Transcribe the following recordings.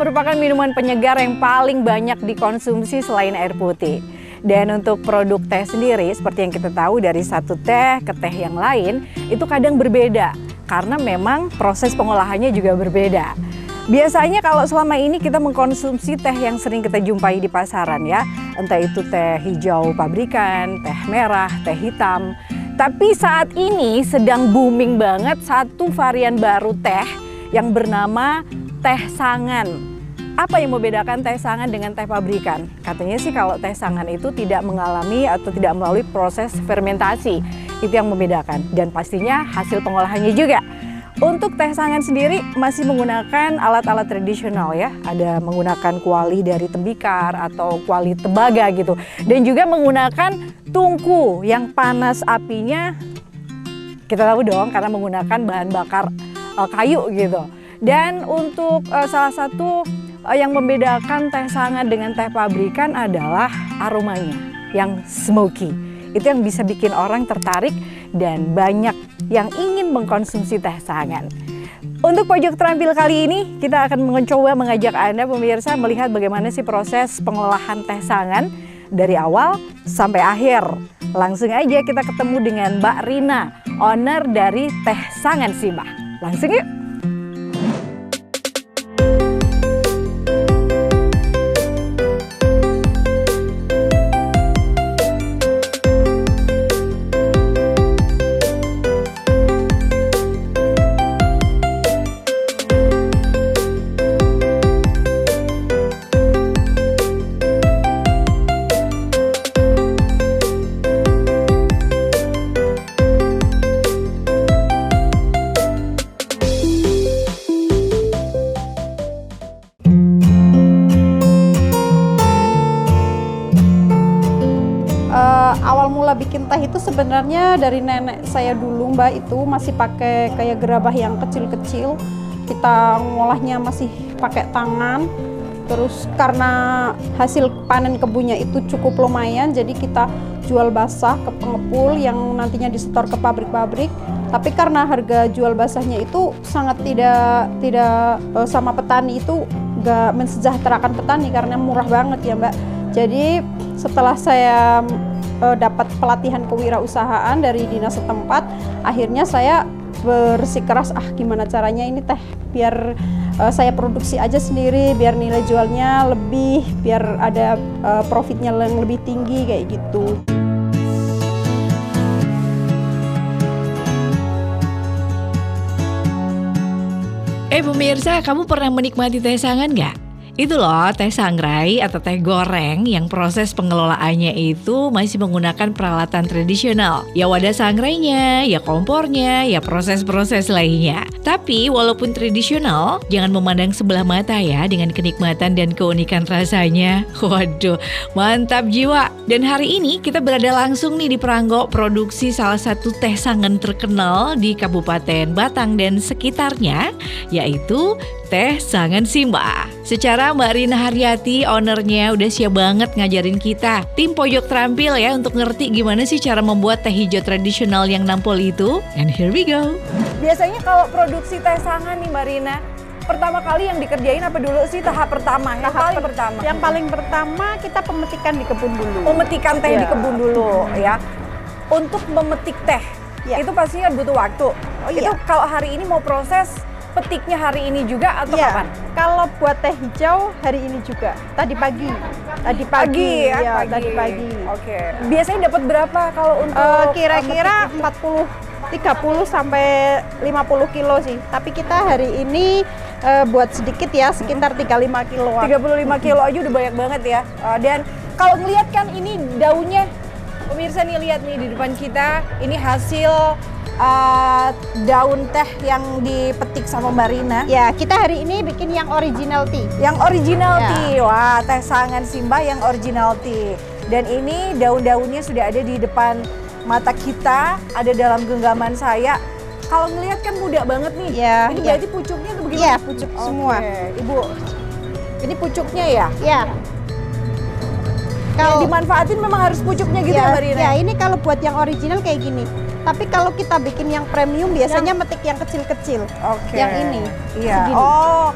merupakan minuman penyegar yang paling banyak dikonsumsi selain air putih. Dan untuk produk teh sendiri, seperti yang kita tahu dari satu teh ke teh yang lain, itu kadang berbeda. Karena memang proses pengolahannya juga berbeda. Biasanya kalau selama ini kita mengkonsumsi teh yang sering kita jumpai di pasaran ya. Entah itu teh hijau pabrikan, teh merah, teh hitam. Tapi saat ini sedang booming banget satu varian baru teh yang bernama teh sangan. Apa yang membedakan teh sangan dengan teh pabrikan? Katanya sih kalau teh sangan itu tidak mengalami atau tidak melalui proses fermentasi. Itu yang membedakan. Dan pastinya hasil pengolahannya juga. Untuk teh sangan sendiri masih menggunakan alat-alat tradisional ya. Ada menggunakan kuali dari tembikar atau kuali tembaga gitu. Dan juga menggunakan tungku yang panas apinya. Kita tahu dong karena menggunakan bahan bakar kayu gitu. Dan untuk salah satu yang membedakan teh sangan dengan teh pabrikan adalah aromanya yang smoky. Itu yang bisa bikin orang tertarik dan banyak yang ingin mengkonsumsi teh sangan. Untuk pojok terampil kali ini kita akan mencoba mengajak Anda pemirsa melihat bagaimana sih proses pengolahan teh sangan dari awal sampai akhir. Langsung aja kita ketemu dengan Mbak Rina, owner dari Teh Sangan Simbah. Langsung yuk. Awal mula bikin teh itu sebenarnya dari nenek saya dulu Mbak, itu masih pakai kayak gerabah yang kecil-kecil. Kita ngolahnya masih pakai tangan. Terus karena hasil panen kebunnya itu cukup lumayan, jadi kita jual basah ke pengepul yang nantinya disetor ke pabrik-pabrik. Tapi karena harga jual basahnya itu sangat tidak sama petani, itu nggak mensejahterakan petani karena murah banget ya Mbak. Jadi setelah saya dapat pelatihan kewirausahaan dari dinas setempat, akhirnya saya bersikeras gimana caranya ini teh biar saya produksi aja sendiri, biar nilai jualnya lebih, biar ada profitnya yang lebih tinggi kayak gitu. Pemirsa, kamu pernah menikmati teh sangan nggak? Itu loh teh sangrai atau teh goreng yang proses pengelolaannya itu masih menggunakan peralatan tradisional. Ya wadah sangrainya, ya kompornya, ya proses-proses lainnya. Tapi walaupun tradisional, jangan memandang sebelah mata ya dengan kenikmatan dan keunikan rasanya. Waduh, mantap jiwa. Dan hari ini kita berada langsung nih di peranggo produksi salah satu teh sangan terkenal di Kabupaten Batang dan sekitarnya, yaitu Teh Sangan Simbah. Secara Mbak Rina Haryati, ownernya udah siap banget ngajarin kita. Tim pojok terampil ya untuk ngerti gimana sih cara membuat teh hijau tradisional yang nampol itu. And here we go. Biasanya kalau produksi teh sangan nih Mbak Rina, pertama kali yang dikerjain apa dulu sih tahap pertama? Yang paling pertama kita pemetikan di kebun dulu. Pemetikan teh di kebun dulu ya. Untuk memetik teh, itu pastinya butuh waktu. Itu kalau hari ini mau proses petiknya hari ini juga atau kapan? Kalau buat teh hijau hari ini juga. Tadi pagi. Tadi pagi. Oke. Biasanya dapat berapa kalau untuk kira-kira 30 sampai 50 kilo sih. Tapi kita hari ini buat sedikit ya, sekitar 35 kilo. 35 kilo aja udah banyak banget ya. Dan kalau ngelihat kan ini daunnya, pemirsa nih lihat nih di depan kita, ini hasil daun teh yang dipetik sama Mbak Rina. Ya, kita hari ini bikin yang original tea. Yang original tea, wah Teh Sangan Simbah yang original tea. Dan ini daun-daunnya sudah ada di depan mata kita, ada dalam genggaman saya. Kalau ngelihat kan muda banget nih. Ya, ini berarti pucuknya tuh begini? Iya, pucuk semua. Ibu, ini pucuknya ya? Iya. Kalau dimanfaatin memang harus pucuknya gitu ya Mbak Rina? Ya, ini kalau buat yang original kayak gini. Tapi kalau kita bikin yang premium biasanya metik yang kecil-kecil. Oke. Yang ini. Iya. Segini. Oh.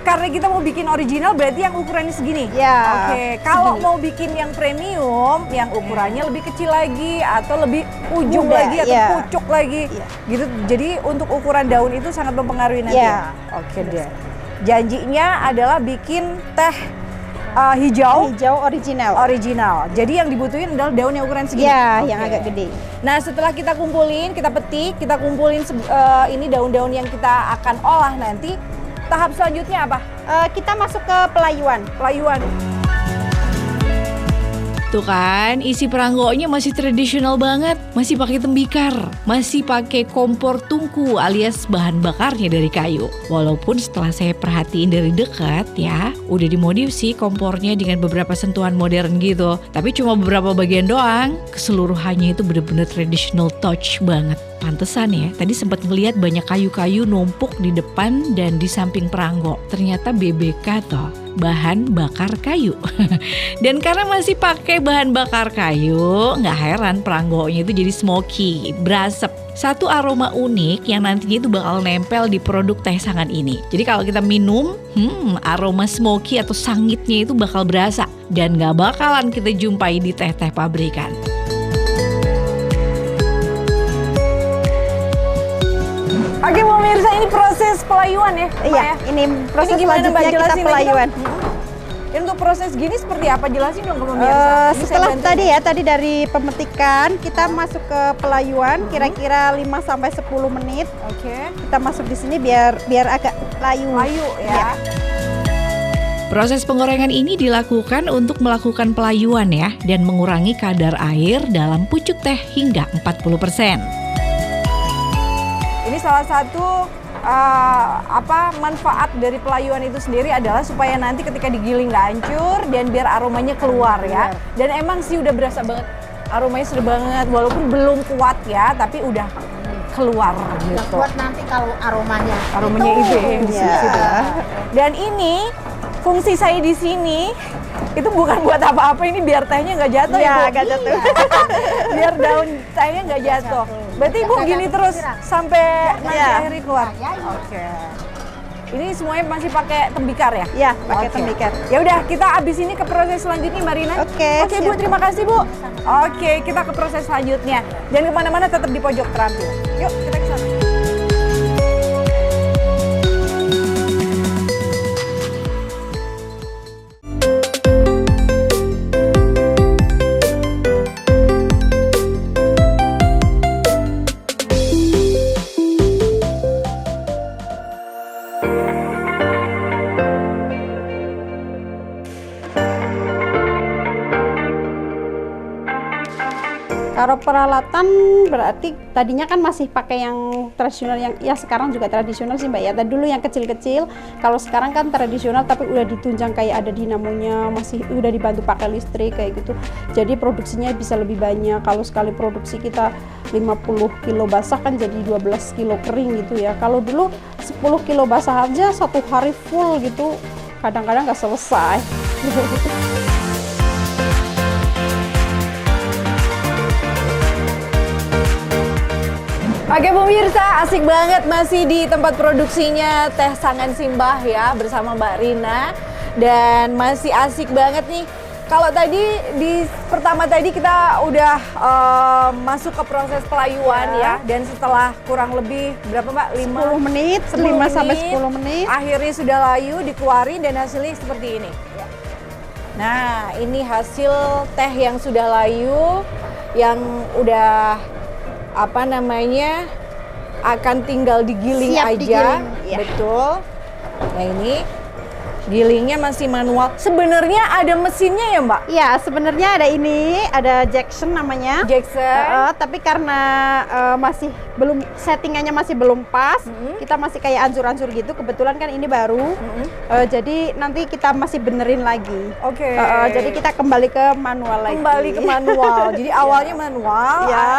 karena kita mau bikin original berarti yang ukurannya segini? Ya. Oke, kalau segini. mau bikin yang premium, yang ukurannya lebih kecil lagi atau lebih ujung Muda, lagi atau ya. pucuk lagi, Iya. gitu. Jadi untuk ukuran daun itu sangat mempengaruhi nanti. Iya. Oke deh. Janjinya adalah bikin teh hijau Hijau original. original. Jadi yang dibutuhin adalah daun yang ukuran segini. Ya, Oke. yang agak gede. Nah, setelah kita kumpulin, kita petik, kita kumpulin ini daun-daun yang kita akan olah nanti. Tahap selanjutnya apa? Kita masuk ke pelayuan. Pelayuan. Tuh kan, isi peranggonya masih tradisional banget, masih pakai tembikar, masih pakai kompor tungku alias bahan bakarnya dari kayu. Walaupun setelah saya perhatiin dari dekat ya, udah dimodif sih kompornya dengan beberapa sentuhan modern gitu. Tapi cuma beberapa bagian doang, keseluruhannya itu bener-bener traditional touch banget. Pantesan ya, tadi sempat ngeliat banyak kayu-kayu numpuk di depan dan di samping peranggo. Ternyata BBK toh, bahan bakar kayu. Dan karena masih pakai bahan bakar kayu, nggak heran peranggonya itu jadi smoky, berasap. Satu aroma unik yang nantinya itu bakal nempel di produk teh sangan ini. Jadi kalau kita minum, aroma smoky atau sangitnya itu bakal berasa. Dan nggak bakalan kita jumpai di teh-teh pabrikan. Oke, pemirsa, ini proses pelayuan ya, Mbak Iya, ya? ini proses Ini gimana, Mbak? selanjutnya kita Jelasin lagi pelayuan. dong. Ini untuk proses gini seperti apa? Jelasin dong ke pemirsa. Ini saya Setelah bantu. tadi dari pemetikan kita masuk ke pelayuan kira-kira 5 sampai 10 menit. Oke. Kita masuk di sini biar agak layu. Layu ya. Iya. Proses penggorengan ini dilakukan untuk melakukan pelayuan ya dan mengurangi kadar air dalam pucuk teh hingga 40%. Ini salah satu manfaat dari pelayuan itu sendiri adalah supaya nanti ketika digiling nggak hancur dan biar aromanya keluar ya. Dan emang sih udah berasa banget, aromanya sudah banget walaupun belum kuat ya, tapi udah keluar gitu. Kuat nanti kalau aromanya. Aromanya itu ya, yang di Iya. situ. Dan ini fungsi saya di sini itu bukan buat apa-apa, ini biar tehnya nggak jatuh Iya, Bu. nggak jatuh. Biar daun tehnya nggak jatuh. Berarti Ibu gini terus sampai nanti Iya. akhirnya keluar. Oke. Ini semuanya masih pakai tembikar ya? Iya, pakai Oke. tembikar. Ya udah, kita abis ini ke proses selanjutnya, Mbak Rina. Oke, Oke Bu, siap. terima kasih Bu. Oke, kita ke proses selanjutnya. Jangan kemana-mana, tetap di pojok terampil. Yuk, kita ke sana. Kalau peralatan berarti tadinya kan masih pakai yang tradisional, yang ya sekarang juga tradisional sih Mbak ya. Tadi dulu yang kecil-kecil, kalau sekarang kan tradisional tapi udah ditunjang kayak ada dinamonya, masih udah dibantu pakai listrik kayak gitu. Jadi produksinya bisa lebih banyak. Kalau sekali produksi kita 50 kilo basah kan jadi 12 kilo kering gitu ya. Kalau dulu 10 kilo basah aja satu hari full gitu, kadang-kadang nggak selesai. Oke pemirsa, asik banget masih di tempat produksinya Teh Sangan Simbah ya bersama Mbak Rina. Dan masih asik banget nih. Kalau tadi pertama tadi kita udah masuk ke proses pelayuan ya. Dan setelah kurang lebih berapa Mbak? 10 menit, 5 sampai 10 menit. Akhirnya sudah layu, dikeluarin dan hasilnya seperti ini. Nah, ini hasil teh yang sudah layu, yang udah akan tinggal digiling Siap aja. digiling, ya. Betul. Nah, ini gilingnya masih manual. Sebenarnya ada mesinnya ya, Mbak? Ya, sebenarnya ada Jackson namanya. Jackson. Tapi karena masih belum settingannya masih belum pas, kita masih kayak ancur-ancur gitu. Kebetulan kan ini baru, jadi nanti kita masih benerin lagi. Oke. Jadi kita kembali ke manual lagi. Kembali ke manual. Jadi awalnya manual, Ya.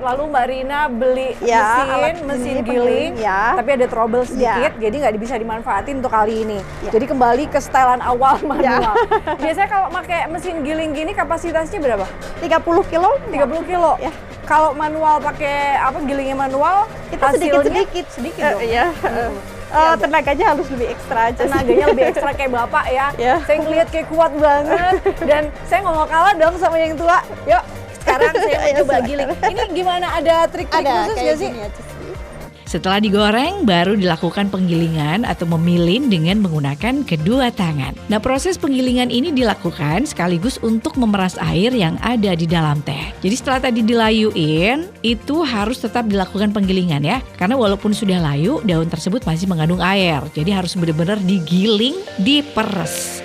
lalu Mbak Rina beli Ya, alat mesin ini, giling, penggiling, ya. tapi ada trouble sedikit, jadi nggak bisa dimanfaatin untuk kali ini. Jadi kembali ke setelan awal manual. Biasanya kalau pakai mesin giling gini kapasitasnya berapa? 30 kilo. 30 kilo. Ya. Kalau manual pakai gilingnya manual, Kita hasilnya sedikit-sedikit. sedikit dong. Iya. Tenaganya harus lebih ekstra aja. Tenaganya lebih ekstra kayak bapak ya. Ya. Saya ngeliat kayak kuat banget dan saya nggak mau kalah dong sama yang tua. Yuk, sekarang saya mau coba giling. Ini gimana, ada trik-trik khusus nggak sih? Setelah digoreng, baru dilakukan penggilingan atau memilin dengan menggunakan kedua tangan. Nah, proses penggilingan ini dilakukan sekaligus untuk memeras air yang ada di dalam teh. Jadi setelah tadi dilayuin, itu harus tetap dilakukan penggilingan ya. Karena walaupun sudah layu, daun tersebut masih mengandung air. Jadi harus benar-benar digiling, diperes.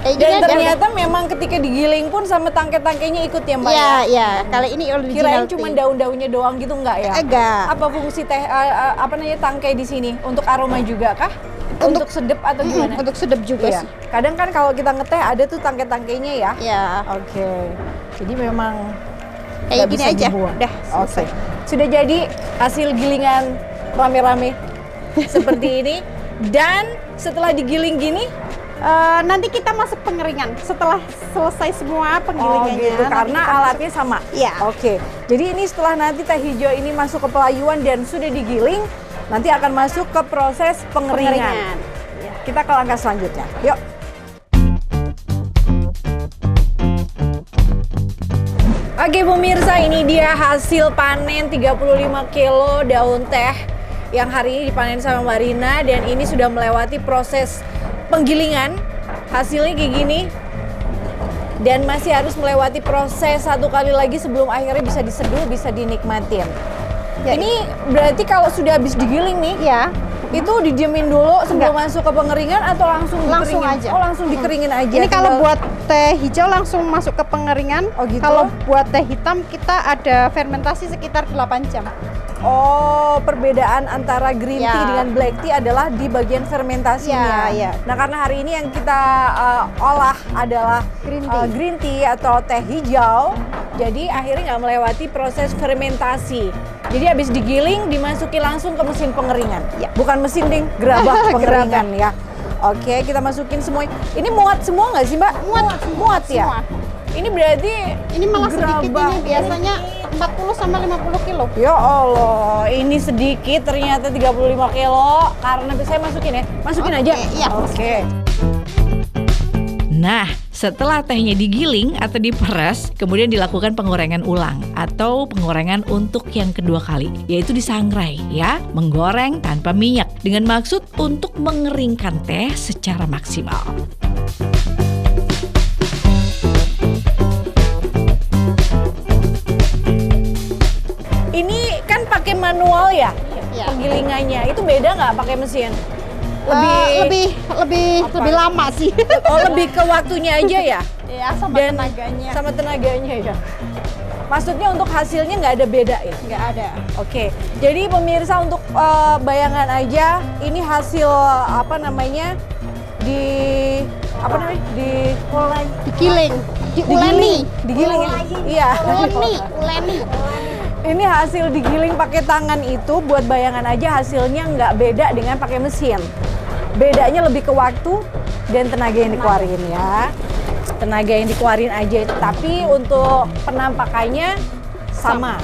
Dan ternyata memang ketika digiling pun sama tangkai-tangkainya ikut ya Mbak Iya, ya? iya. Kali ini original. Kirain cuma daun-daunnya doang gitu enggak ya? Enggak. Apa fungsi teh apa namanya tangkai di sini? Untuk aroma juga kah? Untuk sedep atau gimana? Untuk sedap juga Iya. sih. Kadang kan kalau kita ngeteh ada tuh tangkai-tangkainya ya. Ya. Oke. Jadi memang Kayak nggak gini bisa aja. dibuang. Udah Oke. selesai. Sudah jadi hasil gilingan rame-rame seperti ini. Dan setelah digiling gini, Nanti kita masuk pengeringan setelah selesai semua penggilingannya. gitu, nanti karena kita alatnya sama. Iya. Oke. Jadi ini setelah nanti teh hijau ini masuk ke pelayuan dan sudah digiling, nanti akan masuk ke proses pengeringan. pengeringan. Kita ke langkah selanjutnya. Yuk. Oke pemirsa, ini dia hasil panen 35 kilo daun teh yang hari ini dipanen sama Mbak Rina, dan ini sudah melewati proses penggilingan. Hasilnya kayak gini. Dan masih harus melewati proses satu kali lagi sebelum akhirnya bisa diseduh, bisa dinikmatin. Ya, Ini berarti kalau sudah habis digiling nih, Ya. itu didiemin dulu sebelum masuk ke pengeringan atau langsung Langsung dikeringin? aja. Oh, langsung dikeringin aja. Ini kalau tinggal- buat teh hijau langsung masuk ke pengeringan. Oh, gitu? Kalau buat teh hitam kita ada fermentasi sekitar 8 jam. Oh, perbedaan antara green tea Ya. dengan black tea adalah di bagian fermentasinya. Ya, ya. Nah, karena hari ini yang kita olah adalah green tea atau teh hijau, jadi akhirnya nggak melewati proses fermentasi. Jadi habis digiling dimasukin langsung ke mesin pengeringan. Ya. Bukan mesin ding, gerabah pengeringan ya. Oke, kita masukin semua. Ini muat semua nggak sih, Mbak? Muat ya. Semua. Ini berarti Ini malah sedikit, gerabah. ini biasanya 40 sama 50 kilo. Ya Allah, ini sedikit ternyata 35 kilo. Karena saya masukin ya. Masukin Oke, aja. iya. Oke. Nah, setelah tehnya digiling atau diperes, kemudian dilakukan penggorengan ulang atau penggorengan untuk yang kedua kali, yaitu disangrai ya, menggoreng tanpa minyak dengan maksud untuk mengeringkan teh secara maksimal. Ini kan pakai manual ya? Iya. Penggilingannya. Itu beda nggak pakai mesin? Lebih lama sih. Oh, lebih ke waktunya aja ya? Ya, sama Dan tenaganya. Sama tenaganya ya. Maksudnya untuk hasilnya nggak ada beda ya? Nggak ada. Oke, jadi pemirsa untuk bayangan aja, ini hasil apa namanya Digiling, digiling ya? Iya. uleni. Ini hasil digiling pakai tangan itu buat bayangan aja hasilnya nggak beda dengan pakai mesin. Bedanya lebih ke waktu dan tenaga yang dikeluarin ya. Tenaga yang dikeluarin aja itu, tapi untuk penampakannya sama.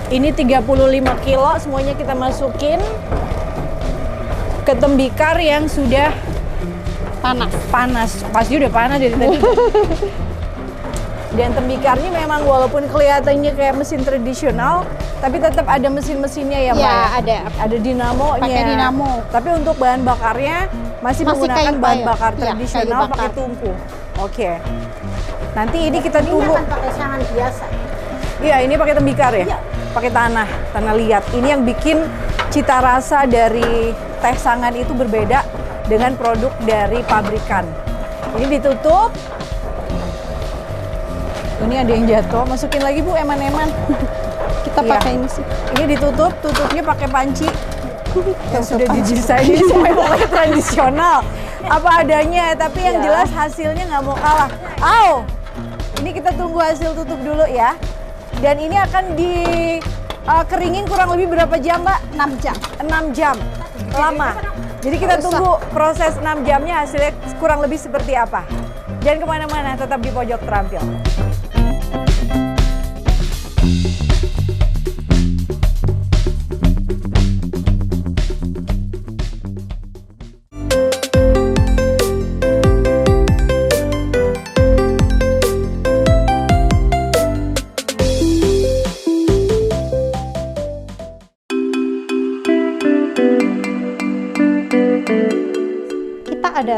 Ini 35 kilo semuanya kita masukin ke tembikar yang sudah panas. Pasti udah panas dari tadi. Dan tembikarnya memang walaupun kelihatannya kayak mesin tradisional, tapi tetap ada mesin-mesinnya ya, Mbak? Ya, ada. Ada dinamonya. Pakai dinamo. Tapi untuk bahan bakarnya masih menggunakan kayu bahan bakar. bakar Iya, tradisional kayu bakar. pakai tungku. Oke. Nanti ini kita tunggu. Ini akan pakai sangan biasa. Iya, ini pakai tembikar ya? Iya. Pakai tanah liat. Ini yang bikin cita rasa dari teh sangan itu berbeda dengan produk dari pabrikan. Ini ditutup. Ini ada yang jatuh, masukin lagi Bu, eman-eman. Kita Iya. pakai ini sih. Ini ditutup, tutupnya pakai panci yang sudah didesain ini semuanya tradisional. Apa adanya, tapi yang jelas hasilnya nggak mau kalah. Au! Ini kita tunggu hasil tutup dulu ya. Dan ini akan dikeringin kurang lebih berapa jam, Mbak? 6 jam. 6 jam. Lama. Jadi kita tunggu proses 6 jamnya hasilnya kurang lebih seperti apa. Jangan kemana-mana, tetap di Pojok Terampil.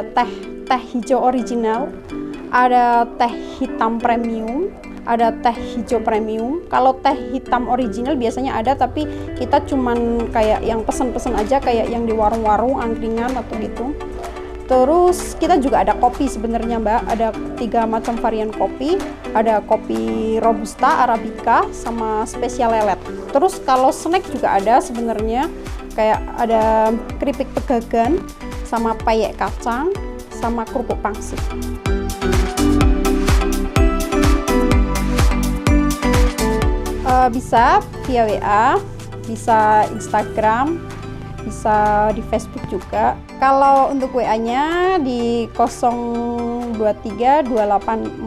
ada teh hijau original, ada teh hitam premium, ada teh hijau premium. Kalau teh hitam original biasanya ada, tapi kita cuman kayak yang pesen-pesen aja, kayak yang di warung-warung angkringan atau gitu. Terus kita juga ada kopi sebenarnya Mbak, ada 3 macam varian kopi, ada kopi robusta, arabica, sama spesial lelet. Terus kalau snack juga ada sebenarnya, kayak ada keripik pegagan, sama peyek kacang, sama kerupuk pangsit. Bisa via WA, bisa Instagram, bisa di Facebook juga. Kalau untuk WA-nya di 023 2846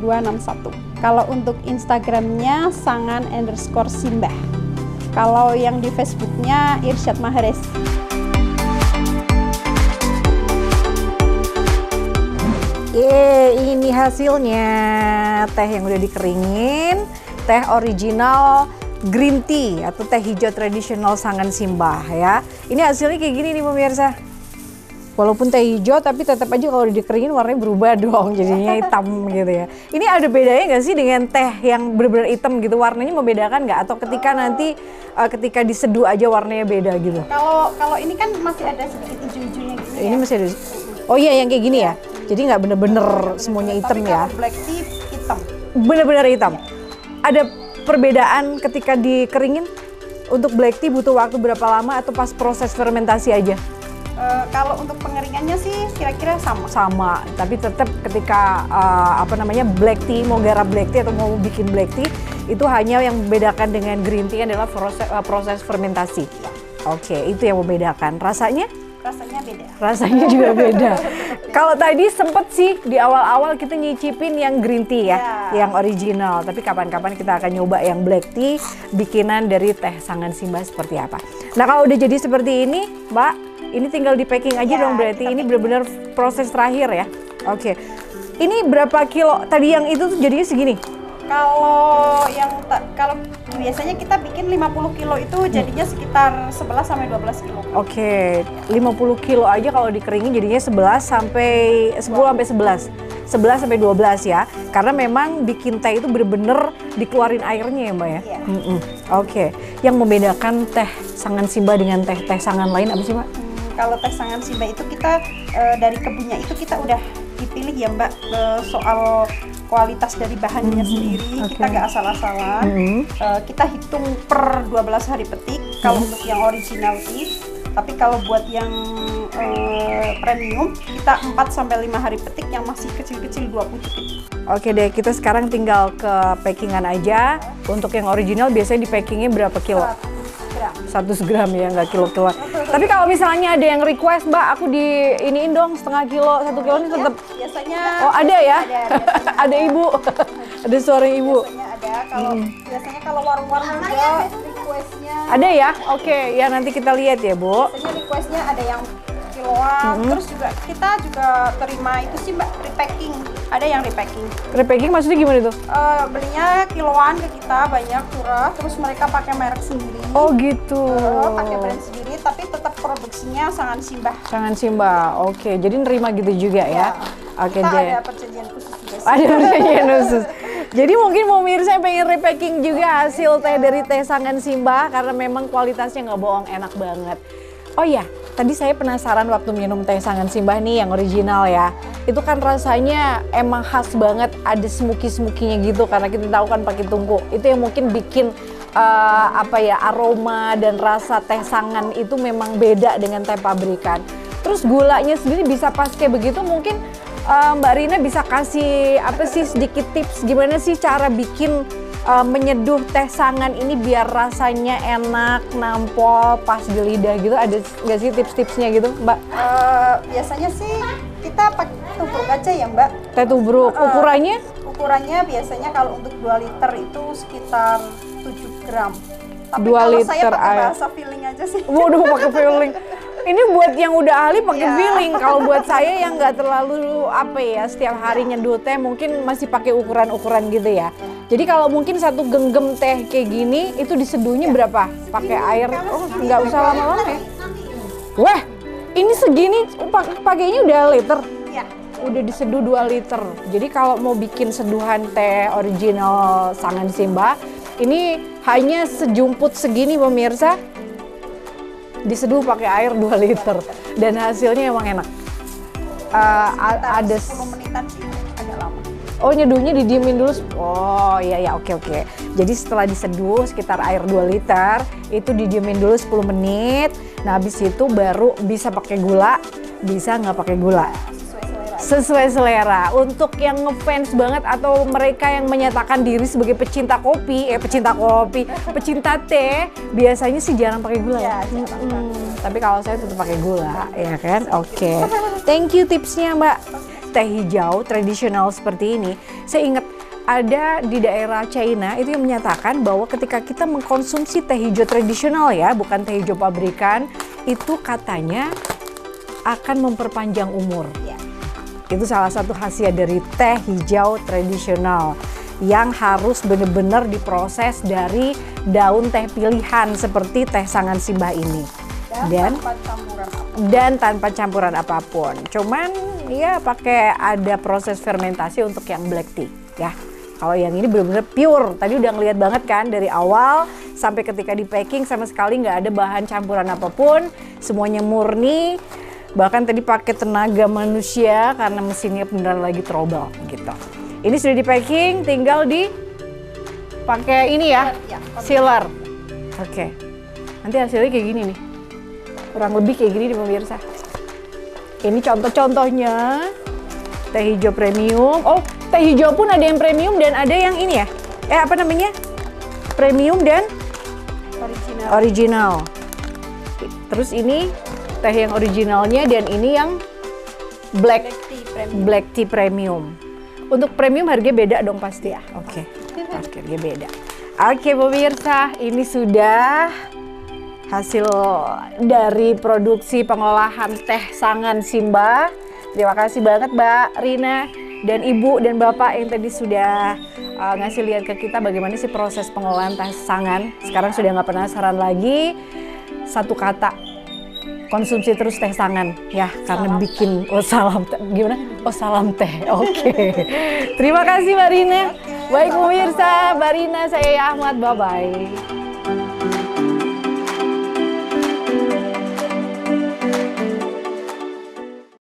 0261. Kalau untuk Instagramnya sangan_simbah. Kalau yang di Facebooknya Irsyad Mahrez. Ini hasilnya teh yang udah dikeringin, teh original green tea atau teh hijau tradisional Sangan Simbah ya. Ini hasilnya kayak gini nih pemirsa. Walaupun teh hijau tapi tetap aja kalau dikeringin warnanya berubah dong, jadinya hitam gitu ya. Ini ada bedanya nggak sih dengan teh yang benar-benar hitam gitu? Warnanya membedakan nggak? Atau ketika nanti ketika diseduh aja warnanya beda gitu? Kalau ini kan masih ada sedikit hijau-hijaunya gitu. Ini masih ada. Oh iya yang kayak gini ya. Jadi nggak bener-bener semuanya hitam tapi ya. kalau black tea hitam. Bener-bener hitam. Ada perbedaan ketika dikeringin? Untuk black tea butuh waktu berapa lama atau pas proses fermentasi aja? Kalau untuk pengeringannya sih kira-kira sama. Sama, tapi tetap ketika black tea, mau garap black tea atau mau bikin black tea, itu hanya yang membedakan dengan green tea adalah proses fermentasi. Oke, itu yang membedakan. Rasanya? Rasanya beda. Rasanya juga beda. Kalau tadi sempet sih di awal-awal kita nyicipin yang green tea ya, yang original. Tapi kapan-kapan kita akan nyoba yang black tea bikinan dari teh Sangan Simbah seperti apa. Nah kalau udah jadi seperti ini, Mbak, ini tinggal di packing aja dong berarti. Ini benar-benar proses terakhir ya. Oke. Ini berapa kilo? Tadi yang itu tuh jadinya segini. Kalau biasanya kita bikin 50 kilo itu jadinya sekitar 11 sampai 12 kilo. Oke, 50 kilo aja kalau dikeringin jadinya 10 sampai 11. 11 sampai 12 ya. Karena memang bikin teh itu bener-bener dikeluarin airnya ya Mbak ya? Iya. Oke, yang membedakan teh Sangan Simbah dengan teh-teh sangan lain apa sih Mbak? Kalau teh Sangan Simbah itu kita dari kebunnya itu kita udah dipilih ya Mbak, soal kualitas dari bahannya sendiri. Kita nggak asal-asalan. Kita hitung per 12 hari petik kalau untuk yang original tea. Tapi kalau buat yang premium kita 4 sampai 5 hari petik yang masih kecil-kecil 2 pucuk. Oke deh, kita sekarang tinggal ke packingan aja. Untuk yang original biasanya di packingnya berapa kilo? 100 gram ya, nggak kilo-kilo. Tapi kalau misalnya ada yang request, Mbak, aku di iniin dong setengah kilo, 1 kilo ini tetap. Biasanya. Oh ada ya? Ada ibu, ada suara ibu. Biasanya ada. Kalau biasanya kalau warung-warung juga requestnya. Ada ya? Oke, ya nanti kita lihat ya Bu. Biasanya requestnya ada yang kiloan. Terus juga kita juga terima itu sih Mbak, repacking. Ada yang repacking. Repacking maksudnya gimana tuh? Belinya kiloan ke kita banyak murah. Terus mereka pakai merek sendiri. Oh gitu. Pakai brand sendiri, tapi tetap produksinya Sangan Simbah. Sangan Simbah. Oke, jadi nerima gitu juga ya. Oke Kita deh. ada perjanjian khusus juga sih. Ada perjanjian khusus. Jadi mungkin pemirsa yang pengen repacking juga hasil teh dari teh Sangan Simbah karena memang kualitasnya nggak bohong, enak banget. Oh iya, tadi saya penasaran waktu minum teh Sangan Simbah nih yang original ya. Itu kan rasanya emang khas banget, ada smoky-smokinya gitu karena kita tahu kan pakai tungku. Itu yang mungkin bikin aroma dan rasa teh Sangan itu memang beda dengan teh pabrikan. Terus gulanya sendiri bisa pas kayak begitu, mungkin Mbak Rina bisa kasih sedikit tips gimana sih cara bikin menyeduh teh Sangan ini biar rasanya enak, nampol, pas di lidah gitu. Ada nggak sih tips-tipsnya gitu Mbak? Biasanya sih kita pakai tubruk aja ya Mbak. Teh tubruk, ukurannya? Ukurannya biasanya kalau untuk 2 liter itu sekitar 7 gram. Tapi 2 kalau liter saya pakai air. bahasa feeling aja sih. Waduh, pakai feeling. Ini buat yang udah ahli pakai feeling. Kalau buat saya yang nggak terlalu setiap hari nyeduh teh mungkin masih pakai ukuran-ukuran gitu ya. Jadi kalau mungkin 1 genggam teh kayak gini itu diseduhnya berapa? Pakai air? Oh, nggak usah lama-lama ya. Wah, Ini segini pakainya udah liter. Ya. Udah diseduh 2 liter. Jadi kalau mau bikin seduhan teh original Sangan Simba, ini hanya sejumput segini pemirsa. Diseduh pakai air 2 liter dan hasilnya emang enak. Ada 10 menitan sih, agak lama. Oh, nyeduhnya didiemin dulu. Oh iya ya, oke. Jadi setelah diseduh sekitar air 2 liter, itu didiemin dulu 10 menit. Nah, habis itu baru bisa pakai gula, bisa nggak pakai gula. Sesuai selera. Untuk yang ngefans banget atau mereka yang menyatakan diri sebagai pecinta teh, biasanya sih jarang pakai gula ya. Tapi kalau saya tetap pakai gula, ya kan? Oke. Thank you tipsnya, Mbak. Teh hijau tradisional seperti ini, saya ingat ada di daerah China itu yang menyatakan bahwa ketika kita mengkonsumsi teh hijau tradisional ya, bukan teh hijau pabrikan, itu katanya akan memperpanjang umur. Itu salah satu khasiat dari teh hijau tradisional yang harus benar-benar diproses dari daun teh pilihan seperti teh Sangan Simba ini. Dan tanpa campuran apapun. Cuman ya pakai ada proses fermentasi untuk yang black tea ya. Kalau yang ini benar-benar pure. Tadi udah ngeliat banget kan dari awal sampai ketika di packing sama sekali nggak ada bahan campuran apapun. Semuanya murni. Bahkan tadi pakai tenaga manusia karena mesinnya beneran lagi trouble gitu. Ini sudah di packing, tinggal dipakai ini ya, sealer. Oke. Nanti hasilnya kayak gini nih. Kurang lebih kayak gini nih pemirsa. Ini contoh-contohnya teh hijau premium. Oh, teh hijau pun ada yang premium dan ada yang ini ya. Apa namanya? Premium dan original. Terus ini teh yang originalnya dan ini yang black tea premium. Untuk premium harganya beda dong pasti ya. Oke. Harganya beda. Oke pemirsa, ini sudah hasil dari produksi pengolahan teh Sangan Simba. Terima kasih banget Mbak Rina dan Ibu dan Bapak yang tadi sudah ngasih lihat ke kita bagaimana sih proses pengolahan teh Sangan. Sekarang sudah nggak penasaran lagi. Satu kata, konsumsi terus teh Sangan ya, karena bikin salam teh. Gimana? Salam teh. Oke. Terima kasih Mbak Rina. Baik pemirsa, Mbak Rina, saya Ahmad, bye-bye.